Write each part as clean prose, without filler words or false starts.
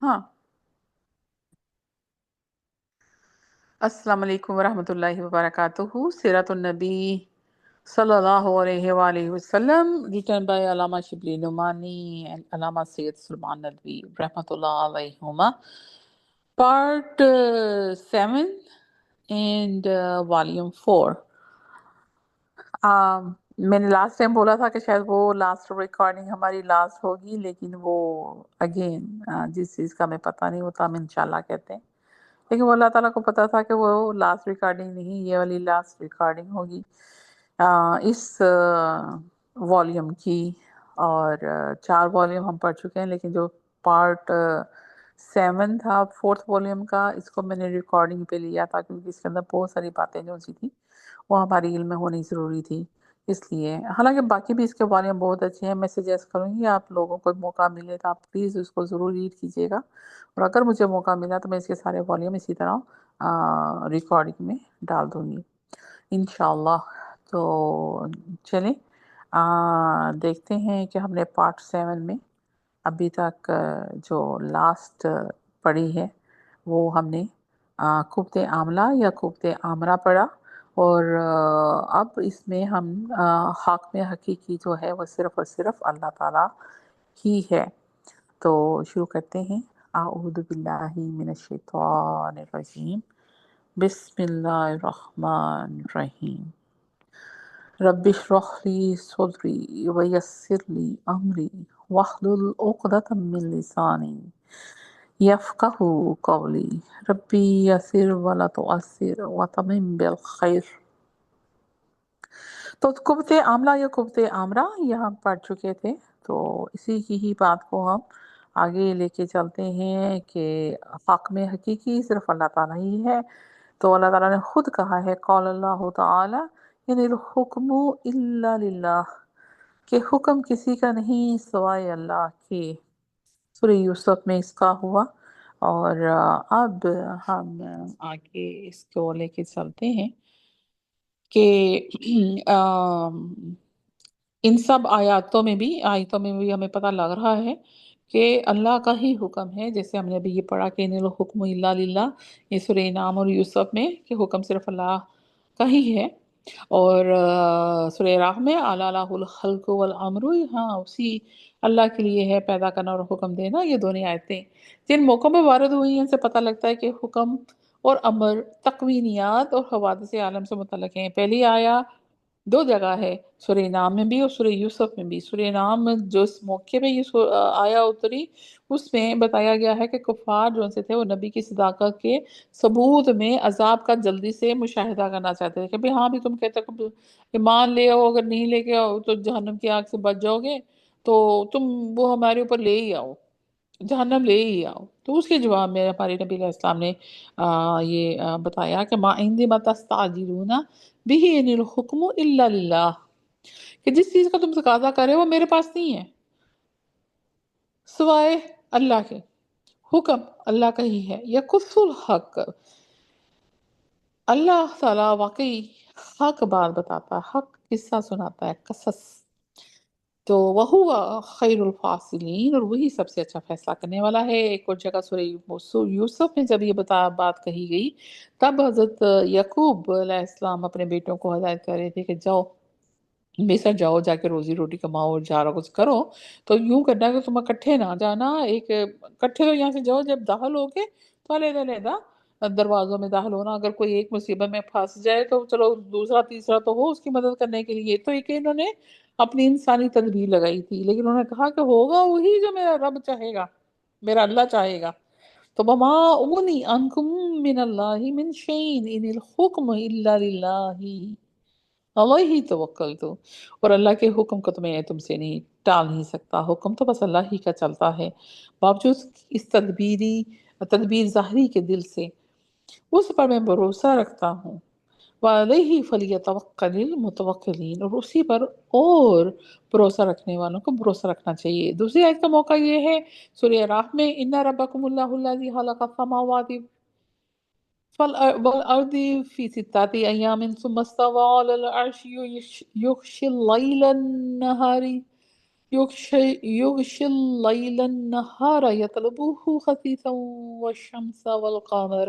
हाँ। अस्सलाम वालेकुम वरहमतुल्लाहि वबरकातुहू। सीरतुन नबी सल्लल्लाहु अलैहि वसल्लम, written by Allama Shibli Numani and Allama Sayyid Sulman Nadwi rahmatullah alayhuma, part 7 and volume 4. मैंने लास्ट टाइम बोला था कि शायद वो लास्ट रिकॉर्डिंग हमारी लास्ट होगी, लेकिन वो अगेन जिस चीज़ का हमें पता नहीं होता हम इंशाल्लाह कहते हैं, लेकिन वो अल्लाह ताला को पता था कि वो लास्ट रिकॉर्डिंग नहीं, ये वाली लास्ट रिकॉर्डिंग होगी इस वॉल्यूम की। और 4 वॉल्यूम हम पढ़ चुके हैं, लेकिन जो पार्ट 7 था 4th वॉल्यूम का, इसको मैंने रिकॉर्डिंग पे लिया था क्योंकि इसके अंदर बहुत सारी बातें जो सी थी वो हमारी इल्म में होनी ज़रूरी थी, इसलिए। हालांकि बाकी भी इसके वॉल्यूम बहुत अच्छे हैं। मैं सजेस्ट करूँगी आप लोगों को मौका मिले तो आप प्लीज़ उसको ज़रूर रीड कीजिएगा, और अगर मुझे मौका मिला तो मैं इसके सारे वॉल्यूम इसी तरह रिकॉर्डिंग में डाल दूँगी इंशाल्लाह। तो चलें देखते हैं कि हमने पार्ट 7 में अभी तक जो लास्ट पढ़ी है वो हमने कुब्ते आमला या कुब्ते आमरा पढ़ा, और अब इसमें हम हक में हकीकी जो है वो सिर्फ़ और सिर्फ अल्लाह ताला ही है। तो शुरू करते हैं। आऊज़ु बिल्लाहि मिनश शैतानिर रजीम, बिस्मिल्लाहिर रहमानिर रहीम। रब्बिश्रह ली सदरी वयस्सिर ली अमरी वहलुल उक़दतम मिन लिसानी यफ़क़हू क़ौली रब्बी यस्सिर वला तुअस्सिर वतमिम बिल खैर। तो कुब्ते आमला या कुब्ते आमरा ये हम पढ़ चुके थे, तो इसी की ही बात को हम आगे लेके चलते हैं कि हक़ में हकीकी सिर्फ अल्लाह ताला ही है। तो अल्लाह ताला ने खुद कहा है, क़ाल अल्लाहु ताला इनिल हुक्मु इल्ला लिल्लाह, कि हुक्म किसी का नहीं सिवाय अल्लाह के। सूरह यूसुफ में इसका हुआ। और अब हम आगे इसको लेके चलते हैं कि इन सब आयतों में भी हमें पता लग रहा है कि अल्लाह का ही हुक्म है। जैसे हमने अभी ये पढ़ा कि इनिल हुक्मु इल्ला लिल्लाह, ये सूरह इनाम और यूसुफ में, कि हुक्म सिर्फ अल्लाह का ही है। और सूरह राह में अला लाहुल खल्क़ु वल अम्रु, हाँ उसी अल्लाह के लिए है पैदा करना और हुक्म देना। ये दोनों आयतें जिन मौक़ों में वारिद हुई हैं, इनसे पता लगता है कि हुक्म और अमर तकवीनियात और हवादिस आलम से मुतल्लिक़ हैं। पहली आया 2 जगह है, सूरह नाम में भी और सूरह यूसुफ में भी। सूरह नाम में जो इस मौके पे ये आया उतरी, उसमें बताया गया है कि कुफ़ार जो से थे वो नबी की सदाकत के सबूत में अज़ाब का जल्दी से मुशाहिदा करना चाहते थे कि भाई हाँ भी तुम कहते हो कि मान ले आओ, अगर नहीं लेके आओ तो जहन्नम की आग से बच जाओगे, तो तुम वो हमारे ऊपर ले ही आओ, जहन्नम ले ही आओ। तो उसके जवाब में हमारे नबी अलैहि सलाम ने ये बताया कि मा इंदी मतस्ताजिलूना बिही इनिल हुक्मु इल्ला लिल्लाह, कि जिस चीज़ का तुम तकाज़ा कर रहे हो वो मेरे पास नहीं है सिवाय अल्लाह के। हुक्म अल्लाह का ही है। यकुस्सुल हक, अल्लाह ताला वाकई हक बात बताता है, हक किस्सा सुनाता है, कसस। तो वहुवा खैरुल फासिलीन, और वही सबसे अच्छा फैसला करने वाला है। एक और जगह सूरह यूसुफ में जब ये बात कही गई, तब हजरत यकूब अलैहिस्सलाम अपने बेटों को हदायत कर रहे थे कि जाओ बेशक जाओ, जाके रोजी रोटी कमाओ और जा रहा कुछ करो। तो यूं करना कि तुम इकट्ठे ना जाना, एक इकट्ठे तो यहाँ से जाओ, जब दाखिल होगे तो अलग-अलग दरवाज़ों में दाखिल होना। अगर कोई एक मुसीबत में फँस जाए तो चलो दूसरा तीसरा तो हो उसकी मदद करने के लिए। तो एक इन्होंने अपनी इंसानी तदबीर लगाई थी, लेकिन उन्होंने कहा कि होगा वही जो मेरा रब चाहेगा, मेरा अल्लाह चाहेगा। तो वमा उगनी अन्कुम मिनल्लाहि मिन शैइन इनिल हुक्मु इल्ला लिल्लाहि अलैहि तवक्कलतु, और अल्लाह के हुक्म को तो मैं तुमसे नहीं टाल नहीं सकता, हुक्म तो बस अल्लाह ही का चलता है। बावजूद इस तदबीर ज़ाहिरी के दिल से उस पर मैं भरोसा रखता हूँ। वअलैहि फलियतवक्कलिल मुतवक्किलीन, और उसी पर और भरोसा रखने वालों को भरोसा रखना चाहिए। दूसरी आयत का मौका ये है सूरह राह में, इन्ना रब्बकुमुल्लाहुल्लज़ी खलक़स समावाति वल अर्दी फी सित्ताति अय्यामिन सुम्मा इस्तवा अलल अर्शि युग़शिल लैला नहारी يغشي الليل النهار يطلبه خفيفا والشمس والقمر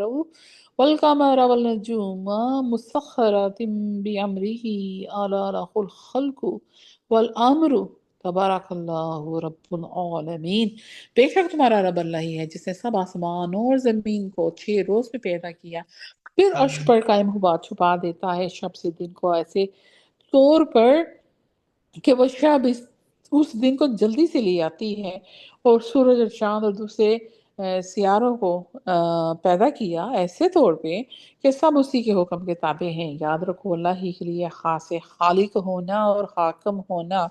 والنجوم مسخرات بأمره ألا له الخلق والأمر تبارک اللہ رب العالمین۔ بے شک تمہارا رب اللہ ہی ہے جس نے سب آسمان اور زمین کو 6 روز میں پیدا کیا، پھر عرش پر قائم ہوا چھپا دیتا ہے شب سے دن کو ایسے طور پر کہ وہ شب اس دن کو جلدی سے لے آتی ہے، اور سورج اور چاند اور دوسرے سیاروں کو پیدا کیا ایسے طور پہ کہ سب اسی کے حکم کے تابع ہیں۔ یاد رکھو اللہ ہی کے لیے خاص خالق ہونا اور حاکم ہونا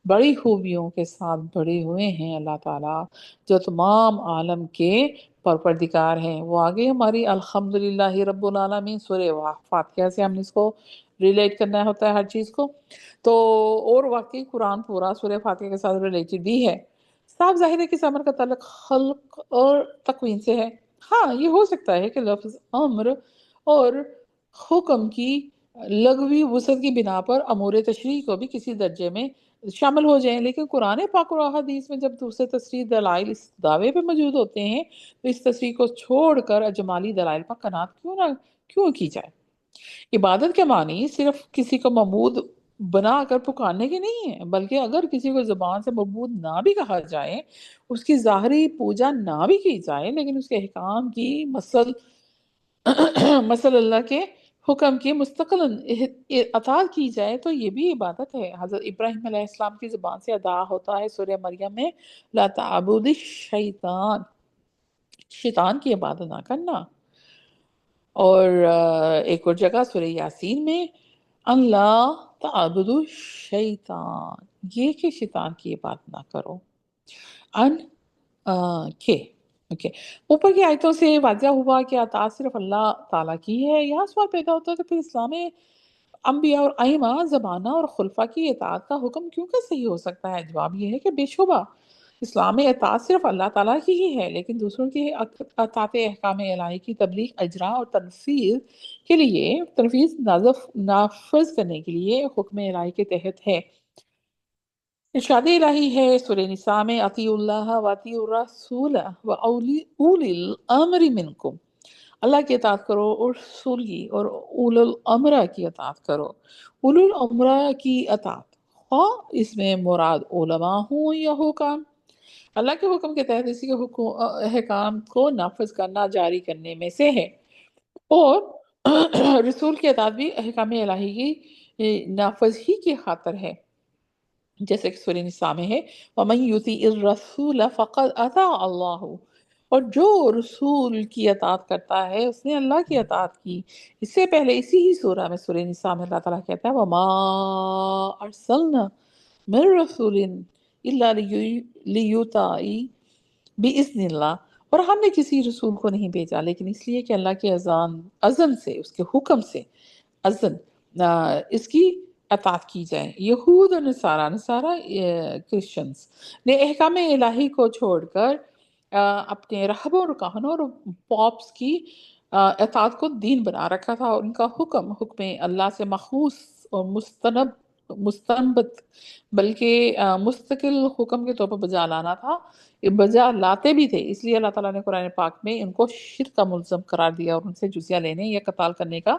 بڑی خوبیوں کے ساتھ بڑے ہوئے ہیں اللہ تعالیٰ، جو تمام عالم کے پروردگار ہیں۔ وہ آگے ہماری الحمدللہ رب العالمین سورہ فاتحہ سے ہم اس کو ریلیٹ کرنا ہوتا ہے ہر چیز کو، تو اور واقعی قرآن پورا سورہ فاتحہ کے ساتھ ریلیٹڈ بھی ہے۔ صاف ظاہر ہے کہ اس امر کا تعلق خلق اور تکوین سے ہے۔ ہاں یہ ہو سکتا ہے کہ لفظ امر اور حکم کی لغوی وسعت کی بنا پر امور تشریح کو بھی کسی درجے میں شامل ہو جائیں، لیکن قرآن پاک اور احادیث میں جب دوسرے تصریح دلائل اس دعوے پہ موجود ہوتے ہیں تو اس تصریح کو چھوڑ کر اجمالی دلائل پر قناعت کیوں کی جائے؟ عبادت کے معنی صرف کسی کو معبود بنا کر پکارنے کے نہیں ہیں، بلکہ اگر کسی کو زبان سے معبود نہ بھی کہا جائے، اس کی ظاہری پوجا نہ بھی کی جائے، لیکن اس کے احکام کی مثل اللہ کے حکم کی مستقل اطاعت کی جائے تو یہ بھی عبادت ہے۔ حضرت ابراہیم علیہ السلام کی زبان سے ادا ہوتا ہے سورہ مریم میں لا تعبد الشیطان، شیطان کی عبادت نہ کرنا۔ اور ایک اور جگہ سورہ یاسین میں اللہ تعبد الشیطان، یہ کہ شیطان کی عبادت نہ کرو۔ ان کے اوکے اوپر کی آیتوں سے واضح ہوا کہ اطاعت صرف اللہ تعالیٰ کی ہے۔ یہاں سوال پیدا ہوتا ہے کہ پھر اسلام میں انبیاء اور ائمہ زمانہ اور خلفاء کی اطاعت کا حکم کیوں کہ صحیح ہو سکتا ہے؟ جواب یہ ہے کہ بے شبہ اسلام میں اطاعت صرف اللہ تعالیٰ کی ہی ہے، لیکن دوسروں کی اطاعت احکام الہی کی تبلیغ، اجرا اور تنفیذ نافذ کرنے کے لیے حکم الہی کے تحت ہے۔ ارشاد الہی ہے سورہ نساء میں اطیعوا اللہ و اطیعوا الرسول و اولی الامر منکم، اللہ کی اطاعت کرو اور رسول کی اور اول الامر کی اطاعت کرو۔ اول الامر کی اطاعت خواہ اس میں مراد علماء ہوں یا حکام، اللہ کے حکم کے تحت اسی کے احکام کو نافذ کرنا جاری کرنے میں سے ہے، اور رسول کی اطاعت بھی احکام الہی کی نافذ ہی کی خاطر ہے، جیسے کہ سورہ نساء میں ہے وَمَن يُطِعِ الرَّسُولَ فَقَدْ أَطَاعَ اللَّهُ، اور جو رسول کی اطاعت کرتا ہے اس نے اللہ کی اطاعت کی۔ اس سے پہلے اسی ہی سورہ میں سورہ نساء میں اللہ تعالیٰ کہتا ہے وَمَا أَرْسَلْنَا مِن رَّسُولٍ إِلَّا لِيُطَاعَ بِإِذْنِ اللہ، اور ہم نے کسی رسول کو نہیں بھیجا لیکن اس لیے کہ اللہ کے اذن سے، اس کے حکم سے، اذن اس کی اطاعت کی جائے۔ یہود اور نصارہ کرسچنز نے احکام الہی کو چھوڑ کر اپنے رہبوں اور کہنوں اور پاپس کی اطاعت کو دین بنا رکھا تھا، اور ان کا حکم اللہ سے مخصوص اور مستنبت بلکہ مستقل حکم کے طور پر بجا لانا تھا، بجا لاتے بھی تھے۔ اس لیے اللہ تعالیٰ نے قرآن پاک میں ان کو شرک کا ملزم قرار دیا اور ان سے جزیہ لینے یا قتال کرنے کا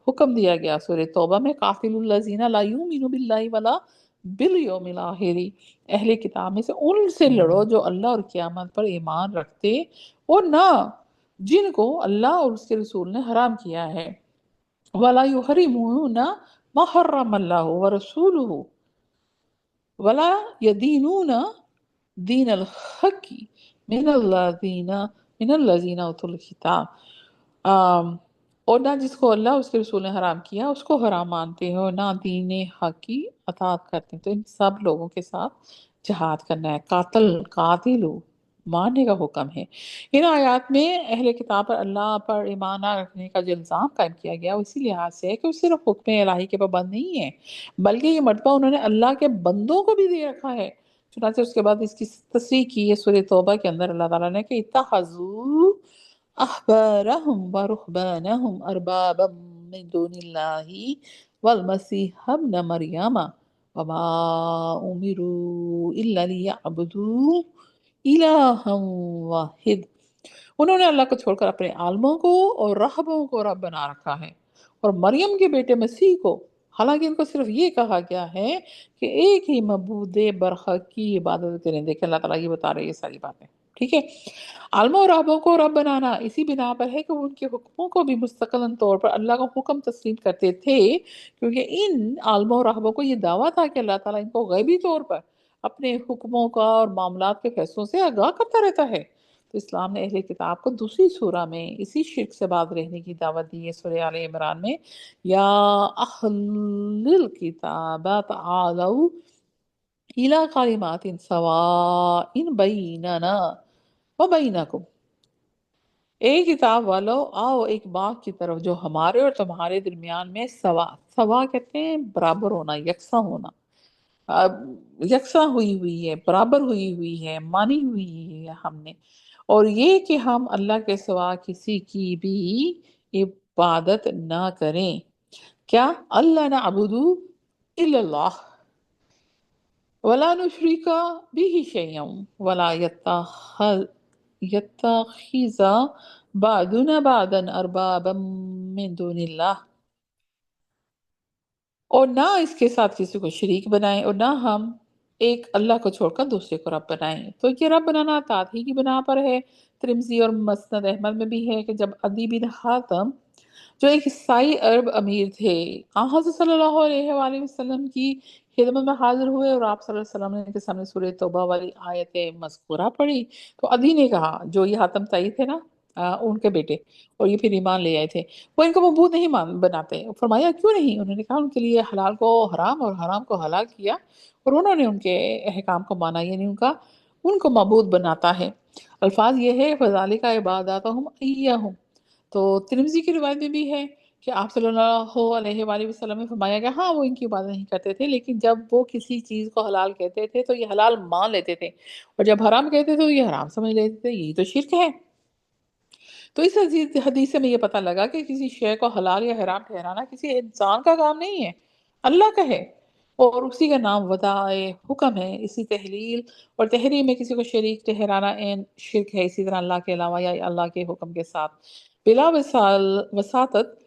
حکم دیا گیا۔ سورہ توبہ میں قاتل الذین لا یؤمنون باللہ ولا بالیوم الآخر، اہل کتاب میں سے ان سے لڑو جو اللہ اور قیامت پر ایمان رکھتے اور نہ جن کو اللہ اور اس کے رسول نے حرام کیا ہے۔ ولا یحرمون ما حرم اللہ ورسولہ ولا یدینون دین الحق من الذین اوتوا الکتاب، اور نہ جس کو اللہ اس کے رسول نے حرام کیا اس کو حرام مانتے ہیں، اور نہ دین حق کی اطاعت کرتے ہیں۔ تو ان سب لوگوں کے ساتھ جہاد کرنا ہے۔ قاتل ماننے کا حکم ہے۔ ان آیات میں اہل کتاب پر اللہ پر ایمان نہ رکھنے کا جو الزام قائم کیا گیا وہ اسی لحاظ سے ہے کہ وہ صرف حکم الہی کے پابند نہیں ہے، بلکہ یہ مرتبہ انہوں نے اللہ کے بندوں کو بھی دے رکھا ہے۔ چنانچہ اس کے بعد اس کی تصریح کی ہے سورہ توبہ کے اندر اللہ تعالیٰ نے کہ اتخذوا احبارهم ورهبانهم اربابا من دون اللہ والمسیح ابن مریم वमा उमिरू इल्ला लियअबुदू इलाहम वाहिद। उन्होंने अल्लाह को छोड़कर अपने आलमों को और राहबों को रब बना रखा है, और मरियम के बेटे मसीह को। हालांकि इनको सिर्फ ये कहा गया है कि एक ही मबूद बरहक की इबादत करें। देखें, अल्लाह ताला ये बता रहे हैं ये सारी बातें। ठीक है। आलमों और राहबों को रब बनाना इसी बिना पर है कि वो उनके हुक्मों को भी मुस्तकिलन तौर पर अल्लाह का हुक्म तस्लीम करते थे, क्योंकि इन आलमों और राहबों को ये दावा था कि अल्लाह ताला इनको गैबी तौर पर अपने हुक्मों का और मामलात के फैसलों से आगाह करता रहता है। तो इस्लाम ने अहले किताब को दूसरी सूरा में इसी शिर्क से बाज रहने की दावत दी है, सूरह आले इमरान में, या अहलिल किताब तालू इला कलिमातिन सवाइन बैनना व बैनकुम। ए किताब वालों, आओ एक बात की तरफ जो हमारे और तुम्हारे दरमियान में सवा, सवा कहते हैं बराबर होना, यकसा होना। यकसा हुई हुई है, बराबर हुई हुई है, मानी हुई है हमने। और ये कि हम अल्लाह के सिवा किसी की भी इबादत ना करें। क्या? अल्लाह ना अबुदू इल्लल्लाह वला नुशरिका बिही शैयम वला यत्तखिज़ा बादुना बादन अरबाबम मिन दुनिल्लाह। और ना इसके साथ किसी को शरीक बनाएं, और ना हम एक अल्लाह को छोड़कर दूसरे को रब बनाएं। तो ये रब बनाना तात ही की बिना पर है। तिरमिज़ी और मसनद अहमद में भी है कि जब अदी बिन हातम, जो एक ईसाई अरब अमीर थे, हज़रत सल्लल्लाहु अलैहि वसल्लम की खिदमत में हाजिर हुए और आप सल्लल्लाहु अलैहि वसल्लम ने इनके सामने सूरह तौबा वाली आयत मज़कूरा पढ़ी, तो अदी ने कहा, जो ये हातम ताई थे ना, उनके बेटे, और ये फिर ईमान ले आए थे, वो इनको मबूद नहीं मान बनाते। फरमाया क्यों नहीं? उन्होंने कहा उनके लिए हलाल को हराम और हराम को हलाल किया, और उन्होंने उनके अहकाम को माना, यानी उनका उनको मबूद बनाता है। अल्फाज ये है फ़ज़ालिका इबादतुहुम इय्याहुम। तो तिरमिज़ी की रिवायत में भी है कि आप सल्लल्लाहु अलैहि वसल्लम ने फरमाया कि हाँ, वो इनकी इबादत नहीं करते थे, लेकिन जब वो किसी चीज़ को हलाल कहते थे तो ये हलाल मान लेते थे, और जब हराम कहते थे तो ये हराम समझ लेते थे। यही तो शिर्क है। तो इस हदीस से हमें ये पता लगा कि किसी शय को हलाल या हराम ठहराना किसी इंसान का काम नहीं है, अल्लाह का है, और उसी का नाम वदाए हुक्म है। इसी तहलील और तहरीम में किसी को शरीक ठहराना एन शिर्क है। इसी तरह अल्लाह के अलावा या अल्लाह के हुक्म के साथ बिला वसातत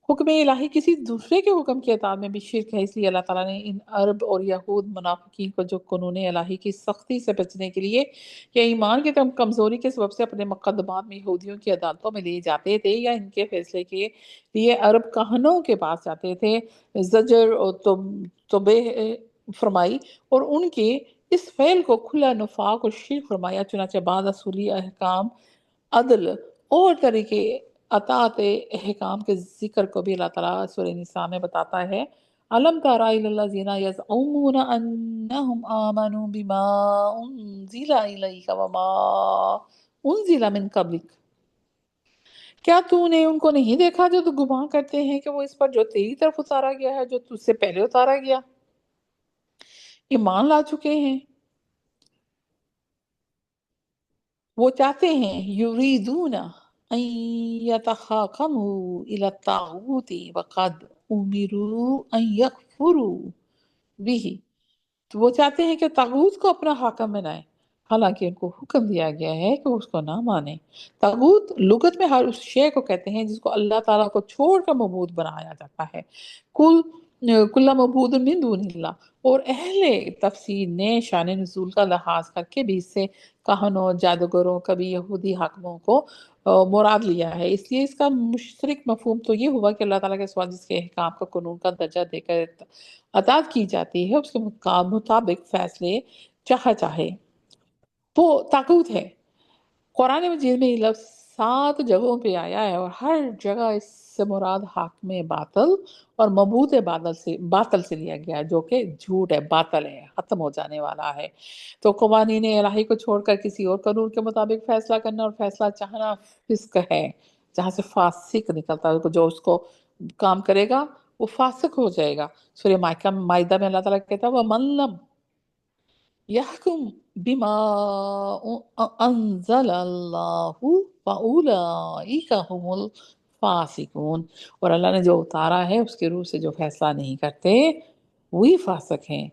हुक्म इलाही किसी दूसरे के हुक्म की अताअत में भी शिर्क है। इसलिए अल्लाह ताला ने इन अरब और यहूद मुनाफिकीन को, जो कानून इलाही की सख्ती से बचने के लिए या ईमान की कमजोरी के सबब से अपने मुकदमात में यहूदियों की अदालतों में ले जाते थे, या इनके फैसले के लिए अरब कहनों के पास जाते थे, जजर और तोबे फरमाई, और उनके इस फेल को खुला नफाक और शिर्क फरमाया। चुनाचे बाद असूली अहकाम, अदल और तरीके अतात अहकाम के जिक्र को भी अल्लाह ताला सूरह निसा में बताता है। अलम तरा इलल्लज़ीना यज़अमुना अन्नहुम आमनु बिमा उन्ज़िला इलैका वमा उन्ज़िला मिन क़ब्लिक। क्या तूने उनको नहीं देखा जो तू गुमान करते हैं कि वो इस पर जो तेरी तरफ उतारा गया है, जो तुझसे पहले उतारा गया, ईमान ला चुके हैं। वो चाहते हैं, युरीदूना अन यतहाकमू इला तागूती वक़द उमिरू अन यकफुरू बिही। तो वो चाहते हैं कि तागूत को अपना हाकिम बनाए, हालांकि उनको हुक्म दिया गया है कि वो उसको ना माने। तागूत लुगत में हर उस शय को कहते हैं जिसको अल्लाह ताला को छोड़कर मबूद बनाया जाता है। कुल कुल्ला मबूद मिन दूनिल्लाह। और अहले तफसीर ने शान नुज़ूल का लिहाज करके भी इससे काहनों, जादूगरों, कभी यहूदी हाकिमों को मुराद लिया है। इसलिए इसका मुशतरक मफहूम तो ये हुआ कि अल्लाह ताला के सिवा जिसके अहकाम को कानून का दर्जा देकर अतात की जाती है, उसके मुताबिक फैसले चाहे वो ताकूत है। कुरान मजीद में ये लफ्ज़ 7 जगहों पे आया है, और हर जगह इससे मुराद हाकिम बातिल और मबूत बातिल से लिया गया है, जो कि झूठ है, बातिल है, ख़त्म हो जाने वाला है। तो कवानीन इलाही को छोड़कर किसी और कानून के मुताबिक फैसला करना और फैसला चाहना फिस्क है, जहाँ से फासिक निकलता है। जो उसको काम करेगा वो फासिक हो जाएगा। सूरह माइदा में अल्लाह ताला कहता है, वह मन लम यहकुम बिमा अंज़लल्लाहु फउलाइका हुमुल फासिकून। और अल्लाह ने जो उतारा है उसके रूह से जो फैसला नहीं करते, वही फासक हैं।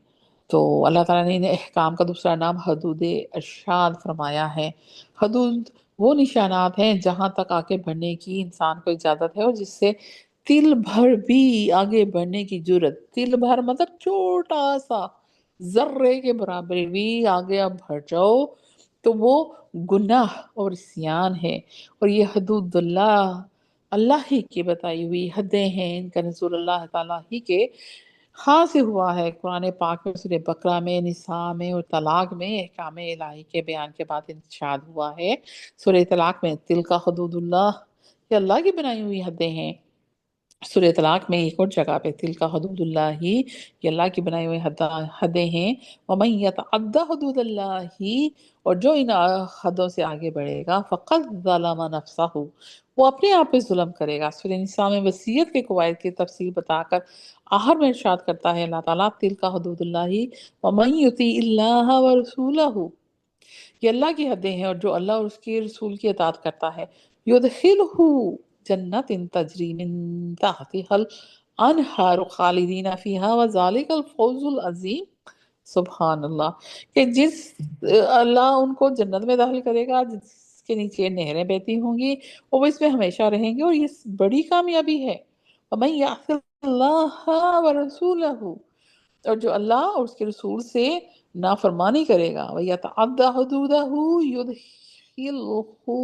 तो अल्लाह ताला ने इन्हें अहकाम का दूसरा नाम हदूद इरशाद फरमाया है। हदूद वो निशानात हैं जहाँ तक आगे बढ़ने की इंसान को इजाज़त है और जिससे तिल भर भी आगे बढ़ने की जुर्रत, तिल भर मतलब छोटा-सा ज़र्रे के बराबर भी आगे आप बढ़ जाओ तो वो गुनाह और इस्यान है। और ये हदूदुल्लाह अल्लाह ही की बताई हुई हदें हैं, इनका नुज़ूल अल्लाह ताला ही के हाँ से हुआ है। कुरान पाक में सूरह बकरा में, निसा में और तलाक में अहकाम इलाही के बयान के बाद इरशाद हुआ है। सूरह तलाक में तिल्का हुदूदुल्लाह, ये अल्लाह की बनाई हुई हदें हैं। सूरह तलाक में एक और जगह पे तिल्का हुदूदुल्लाही, ये अल्लाह की बनाई हुई हदें हैं। वमन यतअद्दा हुदूदल्लाही, और जो इन हदों से आगे बढ़ेगा फ़क़द ज़लम नफ़्सहू, वो अपने आप पे जुल्म करेगा। सूरह निसा में वसीयत के कवायद की तफसील बताकर आखिर में इरशाद करता है अल्लाह ताला तिल्का हुदूदुल्लाही वमन युतिइल्लाह व रसूलहू, ये अल्लाह की हदें हैं और जो अल्लाह और उसके रसूल की इताअत करता है युदखिलहु जन्नतिन तजरी मिन तहतिहल अनहार खालिदीन फीहा व ज़ालिकल फौजुल अज़ीम। सुभान अल्लाह, कि जिस अल्लाह उनको जन्नत में दाखिल करेगा जिसके नीचे नहरें बहती होंगी और वो इसमें हमेशा रहेंगे और ये बड़ी कामयाबी है। वमन यअसिल्लाह व रसूलहू, और जो अल्लाह और उसके रसूल से नाफरमानी करेगा वह यतअद्दा हुदूदहू युदखिलहु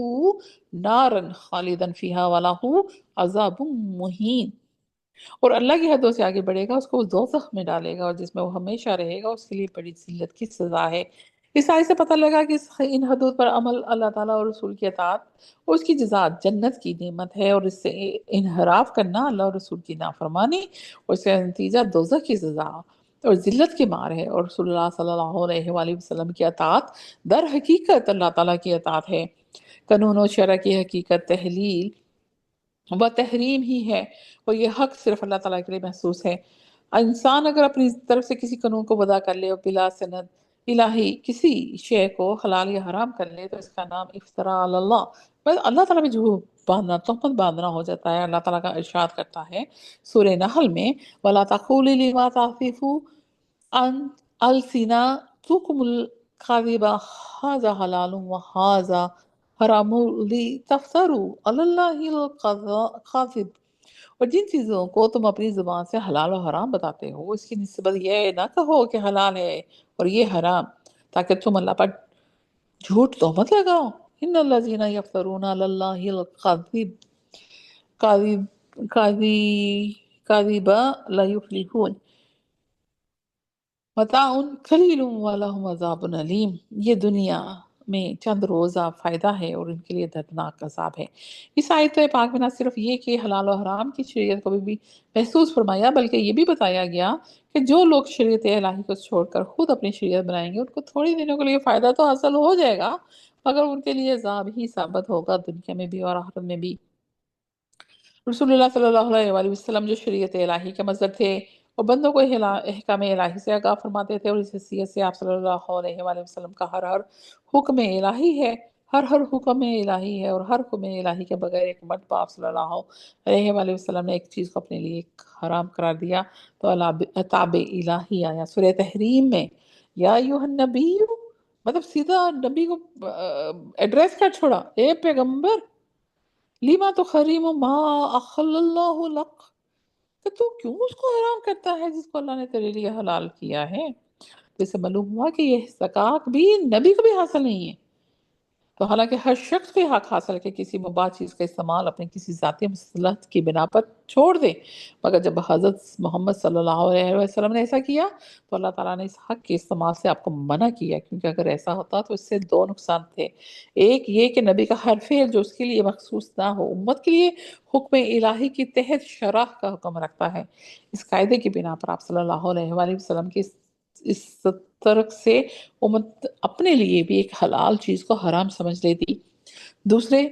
नारन खालिदन फीहा वलहु अज़ाबुम मुहीन, और अल्लाह की हदों से आगे बढ़ेगा उसको दोज़ख में डालेगा और जिसमें वो हमेशा रहेगा, उसके लिए बड़ी जिल्लत की सज़ा है। इस आयत से पता लगा कि इन हदूद पर अमल अल्लाह ताला और रसूल की अताअत और उसकी जज़ा जन्नत की नेमत है और इससे इन्हराफ करना अल्लाह और रसूल की नाफरमानी और इसका नतीजा दोज़ख की सज़ा और जिल्लत की मार है। और रसूलुल्लाह सल्लल्लाहु अलैहि वसल्लम की अताअत दर हकीकत अल्लाह ताला की अताअत है। कानून और शरअ की हकीकत तहलील व तहरीम ही है और ये हक सिर्फ अल्लाह ताला के लिए महसूस है। इंसान अगर अपनी तरफ से किसी कानून को वदा कर ले और बिला सनद इलाही किसी शय को हलाल या हराम कर ले तो इसका नाम इफ्तरा अल्लाह, बस अल्लाह ताला पे झूठ बांधना, तोहमत बांधना हो जाता है। अल्लाह ताला का इरशाद करता है सूरह नहल में, वला तक़ूलू लिमा तसिफु अन अलसिना तुकुमुल काज़िबा हाज़ा हलालुम व हाज़ा हरामुम लितफ्तरू अलल्लाहिल काज़िब, और जिन चीज़ों को तुम अपनी ज़ुबान से हलाल और हराम बताते हो इसकी निस्बत ये ना कहो कि हलाल है और ये हराम, ताकि तुम अल्लाह पर झूठ तोहमत लगाओ। इन्नल्लज़ीना यफ्तरूना अलल्लाहिल काज़िब काज़िब काज़ी काज़िबा ला युफ्लिहून मताउन कलीलुम वलहुम अज़ाबुन अलीम, ये दुनिया में चंद रोज़ा फ़ायदा है और इनके लिए दर्दनाक अज़ाब है। इस आयत पाक में ना सिर्फ ये कि हलाल और हराम की शरीयत को भी महसूस फरमाया बल्कि ये भी बताया गया कि जो लोग शरीयत इलाही को छोड़कर खुद अपनी शरीयत बनाएंगे उनको थोड़ी दिनों के लिए फ़ायदा तो हासिल हो जाएगा मगर उनके लिए अज़ाब ही साबित होगा दुनिया में भी और आखिरत में भी। रसूलुल्लाह सल्लल्लाहु अलैहि वसल्लम जो शरीयत इलाही के मज़हर थे और बंदों को अहकाम इलाही से आगाह फरमाते थे और इस हैसियत से आप सल्लल्लाहु अलैहि वसल्लम का हर हर हुक्म इलाही है, हर हर हुक्म इलाही है और हर हुक्म इलाही के बगैर एक मरतबा आप सल्लल्लाहु अलैहि वसल्लम ने एक चीज़ को अपने लिए एक हराम करार दिया तो अताब इलाही आया सूरह तहरीम में, या अय्युहन नबी, मतलब सीधा नबी को एड्रेस कर छोड़ा, ए पैगंबर लिमा तो खरीम मा अहल्लल्लाहु लक, कि तू क्यों उसको हराम करता है जिसको अल्लाह ने तेरे लिए हलाल किया है। तो इससे मालूम हुआ कि ये इस्तिकाक भी नबी को भी हासिल नहीं है। तो हालांकि हर शख्स को हक हासिल है कि किसी मुबाह चीज़ का इस्तेमाल अपनी किसी ज़ाती मसलहत की बिना पर छोड़ दे, मगर जब हज़रत मोहम्मद सल्लल्लाहु अलैहि वसल्लम ने ऐसा किया तो अल्लाह ताला ने इस हक के इस्तेमाल से आपको मना किया, क्योंकि अगर ऐसा होता तो इससे दो नुकसान थे। एक ये कि नबी का हर फेल जो उसके लिए मखसूस ना हो उम्मत के लिए हुक्म इलाही के तहत शरह का हुक्म रखता है। इस कायदे की बिना पर आप सल्लल्लाहु अलैहि वसल्लम की इस तर्क से उम्मत अपने लिए भी एक हलाल चीज़ को हराम समझ लेती। दूसरे,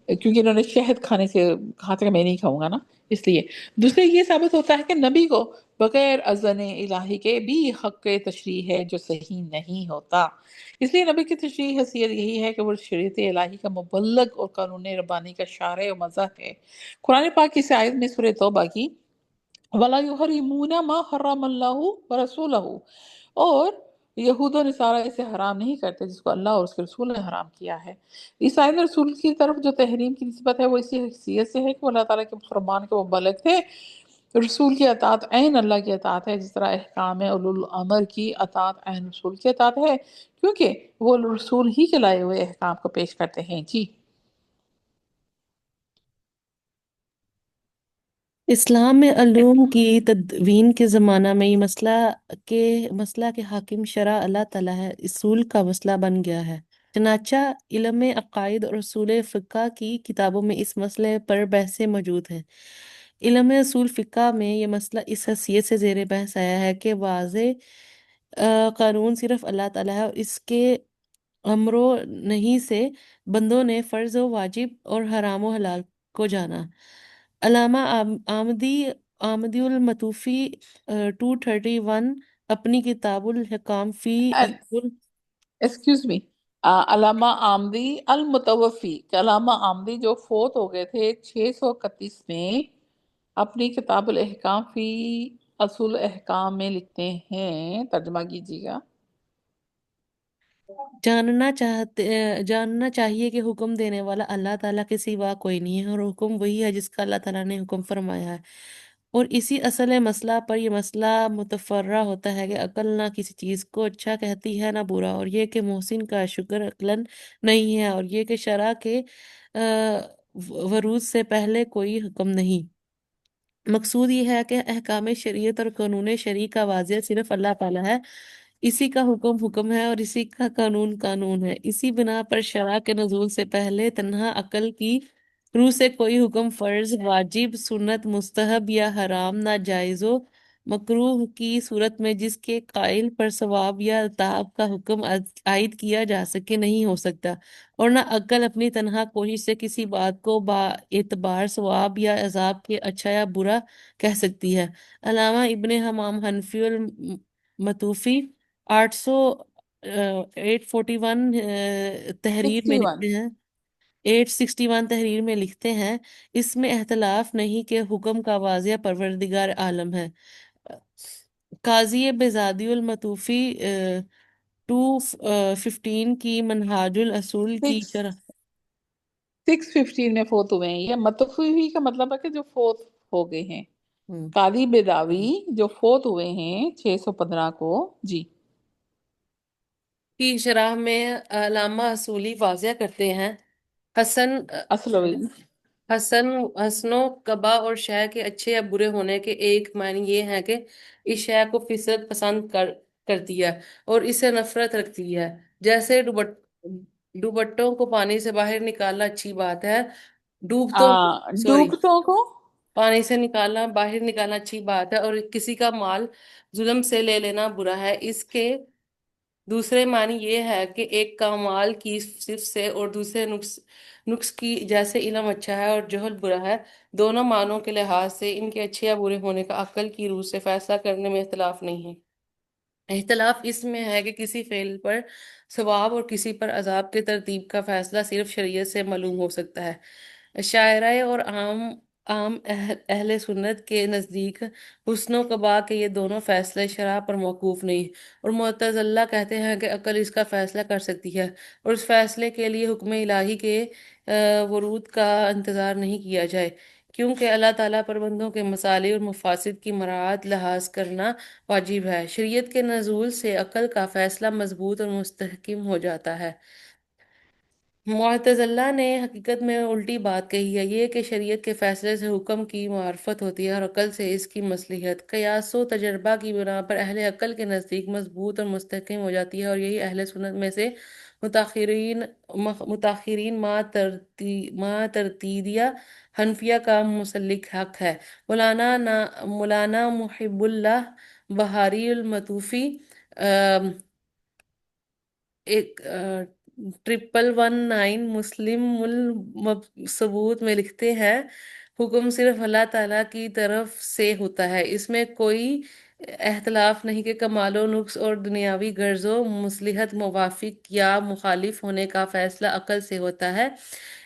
क्योंकि इन्होंने शहद खाने से कहा था कि मैं नहीं खाऊंगा ना, इसलिए। दूसरे ये साबित होता है कि नबी को बगैर अज़न इलाही के भी हक तशरीह है जो सही नहीं होता। इसलिए नबी की तशरीह हैसियत यही है कि वो शरीयत इलाही का मुबल्लग और कानून रब्बानी का शारे और मज़ा है। कुरान पाक की इस आयत में सूरह तौबा की वला युहरिमूना मा हर्रम अल्लाहु व रसूलहु, और यहूद और नसारा इसे हराम नहीं करते जिसको अल्लाह और उसके रसूल ने हराम किया है। ईसाई ने रसूल की तरफ जो तहरीम की निस्बत है वो इसी हैसियत से है कि वो अल्लाह ताला के फरमान के मुबल्लिग थे। रसूल की अतात ऐन अल्लाह की अतात है, जिस तरह अहकाम उलुल अमर की अतात ऐन रसूल की अतात है, क्योंकि वो रसूल ही के लाए हुए अहकाम को पेश करते हैं। जी। इस्लाम में अलूम की तदवीन के ज़माना में ये मसला के हाकिम शरा अल्लाह ताला है, इसूल का मसला बन गया है। चनाचा इल्म अकायद और उसूल फ़िक़्ह की किताबों में इस मसले पर बहसें मौजूद हैं। इल्म उसूल फ़िक़्ह में ये मसला इस हैसियत से ज़ेर बहस आया है कि वाज़े कानून सिर्फ अल्लाह ताला है और इसके अमरो नहीं से बंदों ने फ़र्ज़ व वाजिब और हराम व हलाल को जाना। अलामा आमदीउल मतूफ़ी 231 अपनी किताबुल हकाम फ़ी उसूल। एक्सक्यूज मी, अलामा आमदी अल मुतवफ़ी, अलामा आमदी जो फोत हो गए थे 631 में, अपनी किताबुल अहकाम फी असूल अहकाम में लिखते हैं, तर्जुमा कीजिएगा। जानना चाहिए कि हुक्म देने वाला अल्लाह ताला के सिवा कोई नहीं है और हुक्म वही है जिसका अल्लाह ताला ने हुक्म फरमाया है। और इसी असल मसला पर यह मसला मुतफर्रा होता है कि अकल ना किसी चीज़ को अच्छा कहती है ना बुरा, और ये कि मोहसिन का शुक्र अकलन नहीं है, और ये कि शरा के वरूज से पहले कोई हुक्म नहीं। मकसूद ये है कि अहकाम शरीयत और कानून शरी का वाजिया सिर्फ अल्लाह ताला है। इसी का हुक्म हुक्म है और इसी का कानून कानून है। इसी बिना पर शरा के नजूल से पहले तन्हा अकल की रूह से कोई हुक्म फर्ज, वाजिब, सुन्नत, मुस्तहब या हराम, नाजायज़ो मकरूह की सूरत में जिसके कायल पर सवाब या ताब का हुक्म आयद किया जा सके नहीं हो सकता। और ना अक्ल अपनी तनहा कोशिश से किसी बात को बा एतबार सवाब या अजाब के अच्छा या बुरा कह सकती है। अलामा इब्ने हमाम हनफी मतूफी 800 841 तहरीर में 61। लिखते हैं। 861 तहरीर में लिखते हैं, इसमें एहतलाफ नहीं कि हुक्म का वाजिया परवरदिगार आलम है। काजी बेजादियुल मतूफी 215 की मनहाजुल असूल की सिक्स शरह। 615 में फोत हुए हैं। ये मतफी का मतलब है कि जो फोत हो गए हैं। हम्म, कादी बेदावी जो फोत हुए हैं 615 को। जी। की शरह में अलामा असूली वाजिया करते हैं, हसन असलवी। हसन हसनो कबा और शय के अच्छे या बुरे होने के एक मायने ये है कि इस शय को फिसद पसंद करती है और इससे नफरत रखती है। जैसे डुबट्टों को पानी से बाहर निकालना अच्छी बात है, डूबतों सॉरी डूबतों को। पानी से निकालना बाहर निकालना अच्छी बात है, और किसी का माल जुल्म से ले लेना बुरा है। इसके दूसरे मानी ये है कि एक का माल की सिर्फ से और दूसरे नुक्स नुक्स की जैसे इल्म अच्छा है और जहल बुरा है। दोनों मानों के लिहाज से इनके अच्छे या बुरे होने का अक्ल की रूह से फैसला करने में इख्तलाफ नहीं है। इख्तलाफ इसमें है कि किसी फेल पर सवाब और किसी पर अजाब की तरतीब का फैसला सिर्फ शरीयत से मालूम हो सकता है। शायरा और आम आम अहले सुन्नत के नज़दीक हुस्न कबा के ये दोनों फैसले शरह पर मौकूफ नहीं, और मुअतज़िला कहते हैं कि अकल इसका फैसला कर सकती है और उस फैसले के लिए हुक्म इलाही के वरूद का इंतज़ार नहीं किया जाए, क्योंकि अल्लाह ताला पर बंदों के मसाले और मफासिद की मराअत लिहाज करना वाजिब है। शरीयत के नज़ूल से अकल का फैसला मजबूत और मुस्तहकिम हो जाता है। मुअतज़िला ने हकीकत में उल्टी बात कही है, ये कि शरीयत के फैसले से हुक्म की मार्फत होती है और अकल से इसकी मसलिहत कयासो तजर्बा की बिना पर अहले अकल के नज़दीक मजबूत और मुस्तहकिम हो जाती है, और यही अहले सुन्नत में से मुताखिरीन मुताखिरीन मा तरतीदिया हनफिया का मुसल्लिक हक है। मौलाना मुहिबुल्लाह बहारी मतूफी एक 1119 मुस्लिम सबूत में लिखते हैं, हुक्म सिर्फ अल्लाह ताला की तरफ से होता है, इसमें कोई एहतलाफ नहीं कि कमालो नुक्स और दुनियावी गर्जों मुसलिहत मुवाफिक या मुखालिफ होने का फैसला अकल से होता है।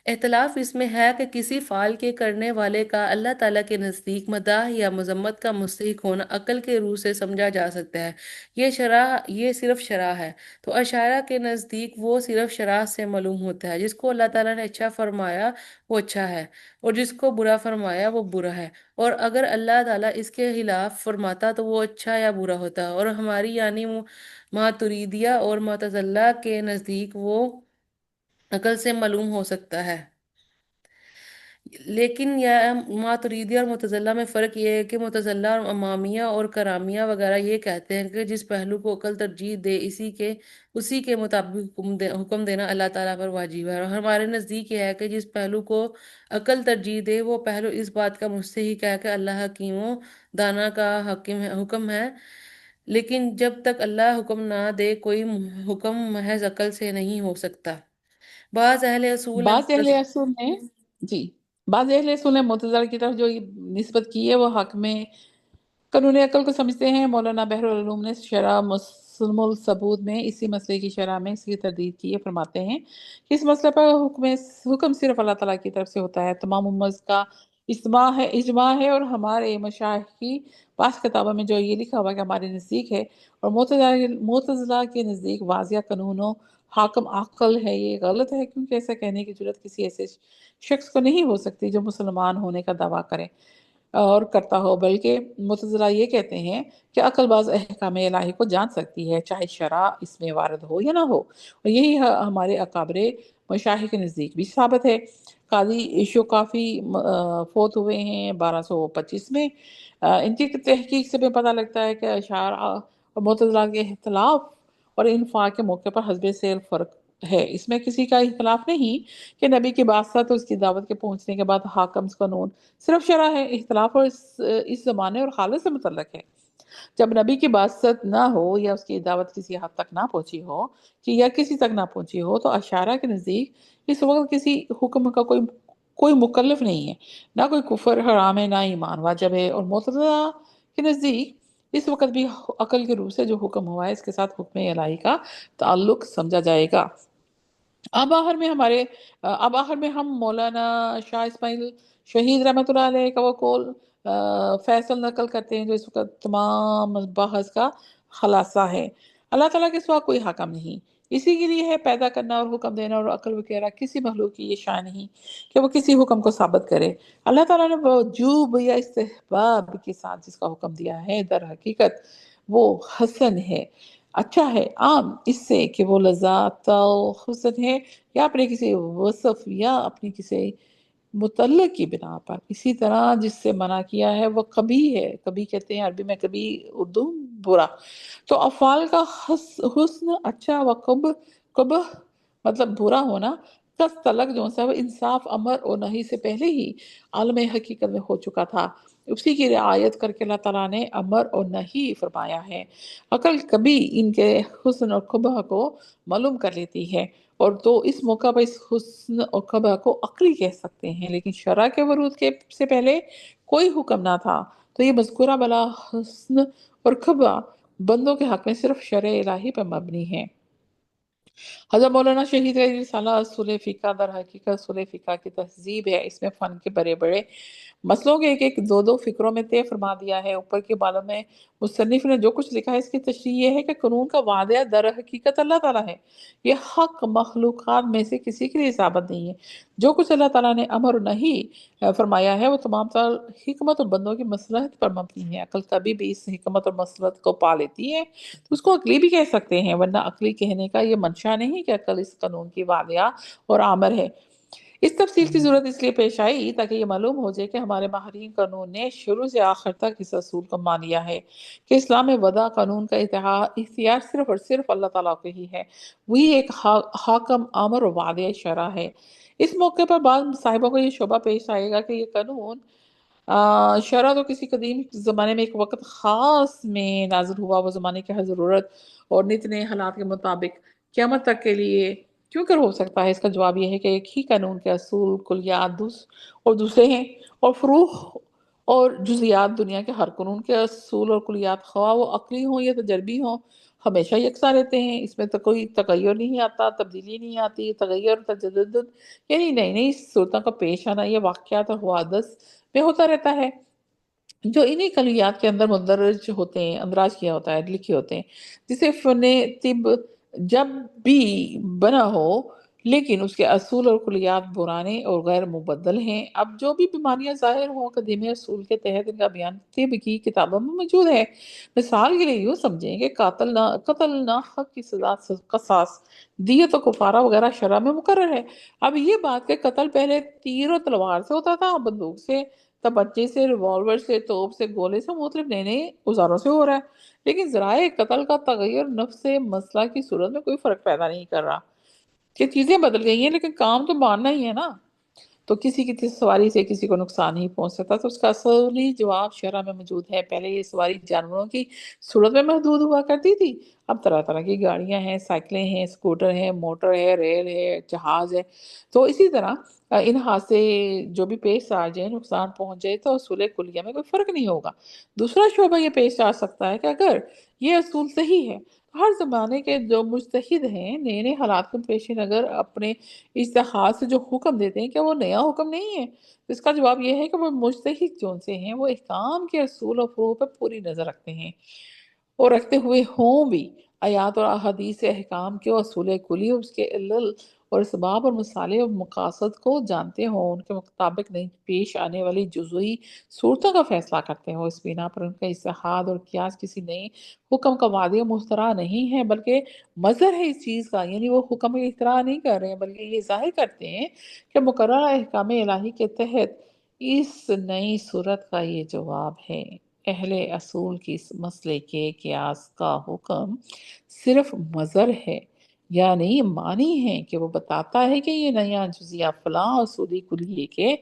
اختلاف اس میں ہے کہ کسی فعل کے کرنے والے کا اللہ تعالیٰ کے نزدیک مداح یا مذمت کا مستحق ہونا عقل کے روح سے سمجھا جا سکتا ہے، یہ صرف شرح ہے۔ تو اشاعرہ کے نزدیک وہ صرف شرح سے معلوم ہوتا ہے، جس کو اللہ تعالیٰ نے اچھا فرمایا وہ اچھا ہے، اور جس کو برا فرمایا وہ برا ہے، اور اگر اللہ تعالیٰ اس کے خلاف فرماتا تو وہ اچھا یا برا ہوتا، اور ہماری یعنی ماتریدیہ اور معتزلہ کے نزدیک وہ عقل سے معلوم ہو سکتا ہے۔ لیکن ماتریدی اور معتزلہ میں فرق یہ ہے کہ معتزلہ اور امامیہ اور کرامیہ وغیرہ یہ کہتے ہیں کہ جس پہلو کو عقل ترجیح دے اسی کے مطابق حکم دینا اللہ تعالیٰ پر واجب ہے، اور ہمارے نزدیک یہ ہے کہ جس پہلو کو عقل ترجیح دے وہ پہلو اس بات کا مستحق ہے کہ اللہ حکیم و دانا کا حکم ہے، لیکن جب تک اللہ حکم نہ دے کوئی حکم محض عقل سے نہیں ہو سکتا۔ بعض اہل اصول نے بعض اہل اصول نے جی بعض اہل اصول نے معتزلہ کی طرف جو یہ نسبت کی ہے وہ حق میں قانون عقل کو سمجھتے ہیں۔ مولانا بحر العلوم نے شرح مسلم الثبوت میں اسی مسئلے کی شرح میں اس کی تردید کی ہے، فرماتے ہیں کہ اس مسئلے پر حکم صرف اللہ تعالیٰ کی طرف سے ہوتا ہے، تمام امت کا اجماع ہے، اور ہمارے مشائخ کی بعض کتابوں میں جو یہ لکھا ہوا کہ ہمارے نزدیک ہے، اور معتزلہ کے نزدیک واضح قانون و حاکم عقل ہے، یہ غلط ہے، کیونکہ ایسا کہنے کی جرات کسی ایسے شخص کو نہیں ہو سکتی جو مسلمان ہونے کا دعویٰ کرے اور کرتا ہو، بلکہ معتزلہ یہ کہتے ہیں کہ عقل بعض احکام الہی کو جان سکتی ہے، چاہے شرع اس میں وارد ہو یا نہ ہو، اور یہی ہمارے اکابر مشائخ کے نزدیک بھی ثابت ہے۔ قاضی شوکافی فوت ہوئے ہیں 1225 میں۔ ان کی تحقیق سے بھی پتہ لگتا ہے کہ اشاعرہ اور معتزلہ کے اختلاف اور انفاق کے موقع پر حسب سیل فرق ہے، اس میں کسی کا اختلاف نہیں کہ نبی کی بعثت اور اس کی دعوت کے پہنچنے کے بعد حاکم قانون صرف شرع ہے، اختلاف اور اس زمانے اور حالت سے متعلق ہے۔ جب نبی کی بعثت نہ ہو یا اس کی دعوت کسی حد تک نہ پہنچی ہو کہ یا کسی تک نہ پہنچی ہو تو اشاعرہ کے نزدیک اس وقت کسی حکم کا کوئی مکلف نہیں ہے، نہ کوئی کفر حرام ہے، نہ ایمان واجب ہے، اور معتزلہ کے نزدیک اس وقت بھی عقل کے روح سے جو حکم ہوا ہے اس کے ساتھ حکم الہی کا تعلق سمجھا جائے گا۔ اب آخر میں ہم مولانا شاہ اسماعیل شہید رحمۃ اللہ علیہ کا وہ قول فیصل نقل کرتے ہیں جو اس وقت تمام بحث کا خلاصہ ہے۔ اللہ تعالیٰ کے سوا کوئی حاکم نہیں، اسی کے لیے ہے پیدا کرنا اور حکم دینا، اور عقل وغیرہ کسی مخلوق کی یہ شان نہیں کہ وہ کسی حکم کو ثابت کرے۔ اللہ تعالیٰ نے وجوب یا استحباب کے ساتھ جس کا حکم دیا ہے در حقیقت وہ حسن ہے، اچھا ہے، عام اس سے کہ وہ لذات حسن ہے یا اپنے کسی وصف یا اپنی کسی متعلق کی بنا پر، اسی طرح جس سے منع کیا ہے وہ قبیح ہے، کبھی کہتے ہیں عربی میں کبھی، اردو برا۔ تو افعال کا حسن اچھا و قبح مطلب برا ہونا کا تلق جو سا وہ انصاف امر اور نہی سے پہلے ہی عالم حقیقت میں ہو چکا تھا، اسی کی رعایت کر کے اللہ تعالیٰ نے امر اور نہی فرمایا ہے۔ عقل کبھی ان کے حسن اور قبح کو معلوم کر لیتی ہے، اور تو اس موقع پر اس حسن اور قبح کو عقلی کہہ سکتے ہیں، لیکن شرع کے ورود سے پہلے کوئی حکم نہ تھا، تو یہ مذکورہ بلا حسن اور قبح بندوں کے حق میں صرف شرع الہی پر مبنی ہے۔ حضرت مولانا شہید کا یہ رسالہ اصول فقہ در حقیقت اصول فقہ کی تہذیب ہے، اس میں فن کے بڑے بڑے مسئلوں کے ایک دو فکروں میں طے فرما دیا ہے۔ اوپر کے بالوں میں مصنف نے جو کچھ لکھا ہے اس کی تشریح یہ ہے کہ قانون کا وعدہ در حقیقت اللہ تعالیٰ ہے، یہ حق مخلوقات میں سے کسی کے لیے ثابت نہیں ہے۔ جو کچھ اللہ تعالیٰ نے امر نہیں فرمایا ہے وہ تمام تر حکمت اور بندوں کی مصلحت پر مبنی ہے۔ عقل کبھی بھی اس حکمت اور مصلحت کو پا لیتی ہے تو اس کو عقلی بھی کہہ سکتے ہیں، ورنہ عقلی کہنے کا یہ منشا نہیں کہ عقل اس قانون کی واضح اور آمر ہے۔ اس تفصیل کی ضرورت اس لیے پیش آئی تاکہ یہ معلوم ہو جائے کہ ہمارے ماہرین قانون نے شروع سے آخر تک اس اصول کو مان لیا ہے کہ اسلام میں وضع قانون کا اختیار صرف اور صرف اللہ تعالیٰ کے ہی ہے، وہی ایک حاکم آمر و واضح شرع ہے۔ اس موقع پر بعض صاحبوں کو یہ شبہ پیش آئے گا کہ یہ قانون شرع تو کسی قدیم زمانے میں ایک وقت خاص میں نازل ہوا، وہ زمانے کی ہر ضرورت اور نت نئے حالات کے مطابق قیامت تک کے لیے کیوں کر ہو سکتا ہے؟ اس کا جواب یہ ہے کہ ایک ہی قانون کے اصول کلیات اور دوسرے ہیں، اور فروع اور جزیات دنیا کے ہر قانون کے اصول اور کلیات خواہ وہ عقلی ہوں یا تجربی ہوں ہمیشہ یکساں رہتے ہیں، اس میں تو کوئی تغیر نہیں آتا، تبدیلی نہیں آتی، تغیر تجدد یعنی نئی نئی صورتوں کا پیش آنا یہ واقعات اور حوادث میں ہوتا رہتا ہے، جو انہی کلیات کے اندر مندرج ہوتے ہیں، اندراج کیا ہوتا ہے، لکھے ہوتے ہیں، جسے فن طب جب بھی بنا ہو لیکن اس کے اصول اور کلیات پرانے اور غیر مبدل ہیں۔ اب جو بھی بیماریاں ظاہر ہوں قدیم اصول کے تحت ان کا بیان طب کی کتابوں میں موجود ہے۔ مثال کے لیے یوں سمجھیں کہ قتل نہ حق کی سزا قصاص، دیت و کفارہ وغیرہ شرع میں مقرر ہے۔ اب یہ بات کہ قتل پہلے تیر و تلوار سے ہوتا تھا، بندوق سے، تبچے سے، ریوالور سے، توپ سے، گولے سے، مختلف نئے نئے اوزاروں سے ہو رہا ہے، لیکن ذرائع قتل کا تغیر نفس مسئلہ کی صورت میں کوئی فرق پیدا نہیں کر رہا کہ چیزیں بدل گئی ہیں لیکن کام تو ماننا ہی ہے نا۔ تو کسی کی سواری سے کسی کو نقصان نہیں پہنچ سکتا، تو اس کا اصلی جواب شرع میں موجود ہے۔ پہلے یہ سواری جانوروں کی صورت میں محدود ہوا کرتی تھی، اب طرح طرح کی گاڑیاں ہیں، سائیکلیں ہیں، اسکوٹر ہیں، موٹر ہے، ریل ہے، جہاز ہے۔ تو اسی طرح ان حادثے جو بھی پیش آ جائے، نقصان پہنچ جائے، تو اصول کلیہ میں کوئی فرق نہیں ہوگا۔ دوسرا شعبہ یہ پیش آ سکتا ہے کہ اگر یہ اصول صحیح ہے، ہر زمانے کے جو مجتہد ہیں نئے نئے حالات کو پیش نظر اپنے اجتہاد سے جو حکم دیتے ہیں، کیا وہ نیا حکم نہیں ہے؟ اس کا جواب یہ ہے کہ وہ مجتہد جو سے ہیں وہ احکام کے اصول اور فروع پر پوری نظر رکھتے ہیں، اور رکھتے ہوئے ہوں بھی آیات اور احادیث احکام کے اصول کلی، اس کے علل اور اسباب اور مصالح اور مقاصد کو جانتے ہوں، ان کے مطابق نہیں پیش آنے والی جزوی صورتوں کا فیصلہ کرتے ہوں۔ اس بنا پر ان کا اجتہاد اور قیاس کسی نئے حکم کا وعدے و مخترع نہیں ہے، بلکہ مظہر ہے اس چیز کا، یعنی وہ حکم اختراع نہیں کر رہے ہیں بلکہ یہ ظاہر کرتے ہیں کہ مقررہ احکام الہی کے تحت اس نئی صورت کا یہ جواب ہے۔ اہل اصول کی اس مسئلے کے قیاس کا حکم صرف مظہر ہے، یعنی معنی ہے کہ وہ بتاتا ہے کہ یہ نیا جزیہ فلاں اصولی کلیے کے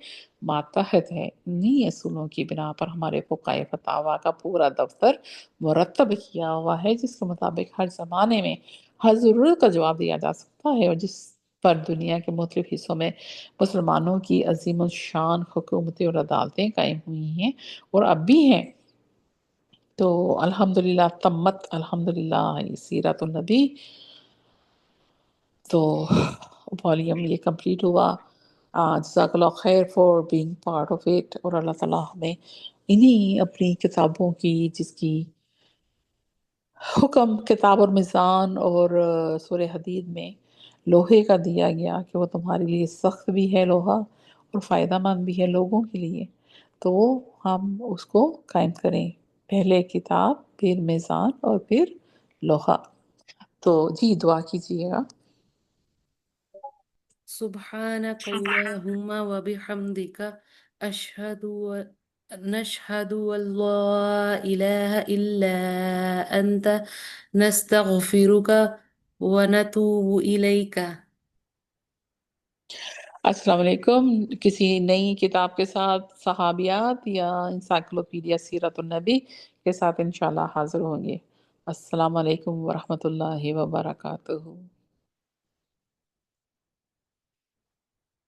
ماتحت ہے۔ انہی اصولوں کی بنا پر ہمارے فقہائے فتاویٰ کا پورا دفتر مرتب کیا ہوا ہے، جس کے مطابق ہر زمانے میں ہر ضرورت کا جواب دیا جا سکتا ہے، اور جس پر دنیا کے مختلف حصوں میں مسلمانوں کی عظیم الشان حکومتیں اور عدالتیں قائم ہوئی ہیں اور اب بھی ہیں۔ تو الحمدللہ تمت الحمدللہ سیرت النبی، تو والیوم یہ کمپلیٹ ہوا۔ جزاک اللہ خیر for being part of it, اور اللہ تعالیٰ ہمیں انہی اپنی کتابوں کی جس کی حکم کتاب اور میزان اور سورہ حدید میں لوہے کا دیا گیا کہ وہ تمہارے لیے سخت بھی ہے لوہا اور فائدہ مند بھی ہے لوگوں کے لیے، تو ہم اس کو قائم کریں، پہلے کتاب، پھر میزان اور پھر لوہا۔ تو جی دعا کیجیے گا۔ سبحانك اللهم وبحمدك أشهد نشهد أن لا إله إلا أنت نستغفرك ونتوب إليك۔ السلام علیکم۔ کسی نئی کتاب کے ساتھ صحابیات یا انسائکلوپیڈیا سیرت النبی کے ساتھ انشاءاللہ حاضر ہوں گے۔ السلام علیکم ورحمۃ اللہ وبرکاتہ۔